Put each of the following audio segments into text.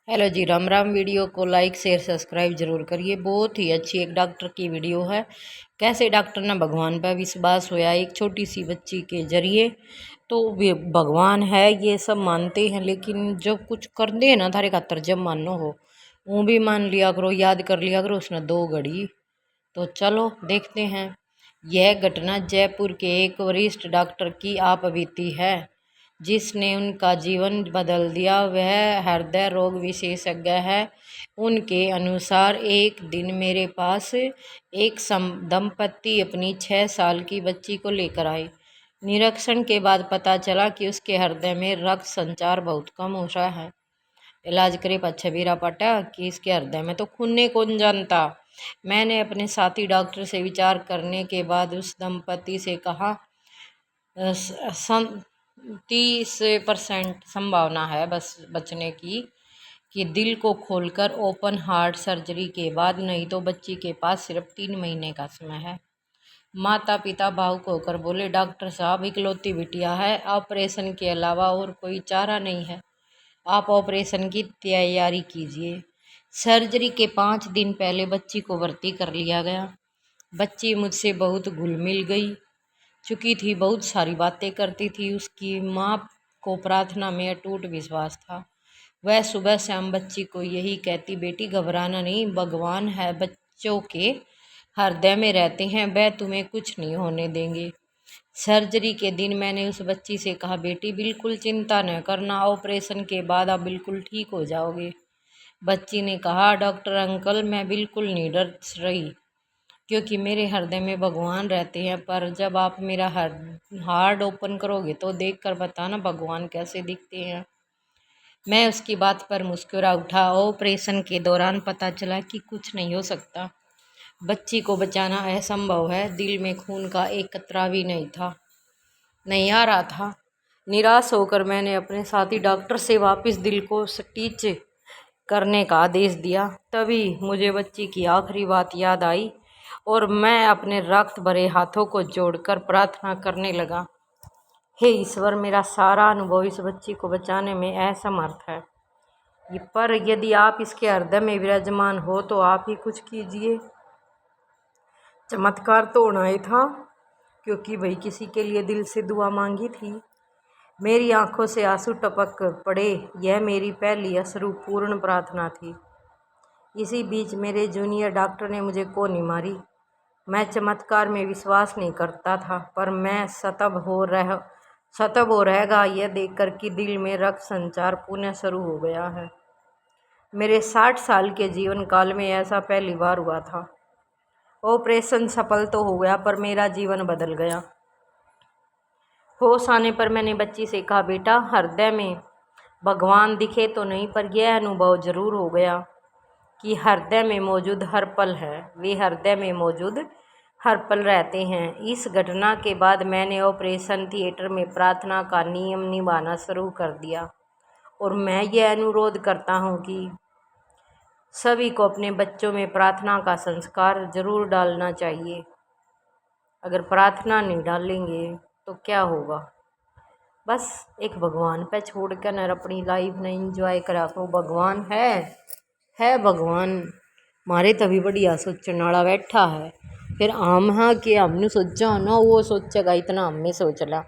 Hello जी, Ram Ram. Video को like share subscribe जरूर करिए। बहुत ही अच्छी एक डॉक्टर की वीडियो है। कैसे डॉक्टर ने भगवान पर विश्वास होया एक छोटी सी बच्ची के जरिए। तो वे भगवान है ये सब मानते हैं, लेकिन जब कुछ कर दे ना थारे खातर, जब मानो हो वो भी मान लिया करो, याद कर लिया करो उसने 2 घड़ी। तो चलो देखते हैं। यह घटना जयपुर के एक वरिष्ठ डॉक्टर की आप बीती है, जिसने उनका जीवन बदल दिया। वह हृदय रोग विशेषज्ञ है। उनके अनुसार एक दिन मेरे पास एक दंपति अपनी 6 साल की बच्ची को लेकर आए। निरीक्षण के बाद पता चला कि उसके हृदय में रक्त संचार बहुत कम हो रहा है। इलाज करे पच्छे बीरा पाटा कि इसके हृदय में तो खून कौन जानता। मैंने अपने साथी डॉक्टर से विचार करने के बाद उस दंपति से कहा, 30% संभावना है बस बचने की, कि दिल को खोलकर ओपन हार्ट सर्जरी के बाद, नहीं तो बच्ची के पास सिर्फ 3 महीने का समय है। माता पिता भावुक होकर बोले, डॉक्टर साहब इकलौती बिटिया है, ऑपरेशन के अलावा और कोई चारा नहीं है, आप ऑपरेशन की तैयारी कीजिए। सर्जरी के 5 दिन पहले बच्ची को भर्ती कर लिया गया। बच्ची मुझसे बहुत घुल मिल गई चुकी थी, बहुत सारी बातें करती थी। उसकी माँ को प्रार्थना में अटूट विश्वास था। वह सुबह शाम बच्ची को यही कहती, बेटी घबराना नहीं, भगवान है, बच्चों के हृदय में रहते हैं, वह तुम्हें कुछ नहीं होने देंगे। सर्जरी के दिन मैंने उस बच्ची से कहा, बेटी बिल्कुल चिंता न करना, ऑपरेशन के बाद आप बिल्कुल ठीक हो जाओगे। बच्ची ने कहा, डॉक्टर अंकल मैं बिल्कुल नहीं डर रही, क्योंकि मेरे हृदय में भगवान रहते हैं। पर जब आप मेरा हार्ट ओपन करोगे तो देखकर बताना भगवान कैसे दिखते हैं। मैं उसकी बात पर मुस्कुरा उठा। ऑपरेशन के दौरान पता चला कि कुछ नहीं हो सकता। बच्ची को बचाना असंभव है। दिल में खून का एक कतरा भी नहीं आ रहा था। निराश होकर मैंने अपने साथी डॉक्टर से वापस दिल को स्टिच करने का आदेश दिया। तभी मुझे बच्ची की आखिरी बात याद आई और मैं अपने रक्त भरे हाथों को जोड़कर प्रार्थना करने लगा, हे ईश्वर, मेरा सारा अनुभव इस बच्ची को बचाने में असमर्थ है, पर यदि आप इसके हृदय में विराजमान हो तो आप ही कुछ कीजिए। चमत्कार तो होना ही था, क्योंकि वही किसी के लिए दिल से दुआ मांगी थी। मेरी आंखों से आंसू टपक पड़े। यह मेरी पहली अश्रुपूर्ण प्रार्थना थी। इसी बीच मेरे जूनियर डॉक्टर ने मुझे कोनी मारी। मैं चमत्कार में विश्वास नहीं करता था, पर मैं सतब हो रहेगा यह देखकर कि दिल में रक्त संचार पुनः शुरू हो गया है। मेरे 60 साल के जीवन काल में ऐसा पहली बार हुआ था। ऑपरेशन सफल तो हो गया, पर मेरा जीवन बदल गया। होश आने पर मैंने बच्ची से कहा, बेटा हृदय में भगवान दिखे तो नहीं, पर यह अनुभव जरूर हो गया कि हृदय में मौजूद हर पल है, वे हृदय में मौजूद हर पल रहते हैं। इस घटना के बाद मैंने ऑपरेशन थिएटर में प्रार्थना का नियम निभाना शुरू कर दिया, और मैं यह अनुरोध करता हूँ कि सभी को अपने बच्चों में प्रार्थना का संस्कार जरूर डालना चाहिए। अगर प्रार्थना नहीं डालेंगे तो क्या होगा। बस एक भगवान पे छोड़ कर न अपनी लाइफ ने इंजॉय करा तो भगवान है भगवान मारे तभी बढ़िया सोचने वाला बैठा है। फिर आम हाँ कि हमने सोचा ना, वो सोचेगा इतना हमने सोच ला,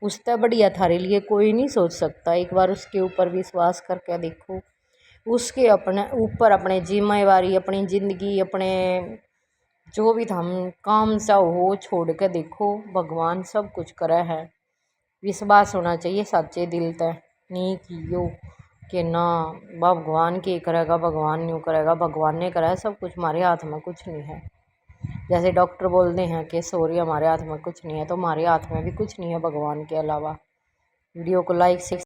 उससे बढ़िया थारे लिए कोई नहीं सोच सकता। एक बार उसके ऊपर विश्वास करके देखो, उसके अपने ऊपर अपने जिम्मेवारी, अपनी ज़िंदगी, अपने जो भी हम काम सा हो छोड़ के देखो, भगवान सब कुछ करे है। विश्वास होना चाहिए सच्चे दिल तक, नहीं कियो कि ना भगवान के करेगा, भगवान न्यू करेगा, भगवान ने करा है सब कुछ, हमारे हाथ में कुछ नहीं है। जैसे डॉक्टर बोलते हैं कि सॉरी हमारे हाथ में कुछ नहीं है, तो हमारे हाथ में भी कुछ नहीं है भगवान के अलावा। वीडियो को लाइक से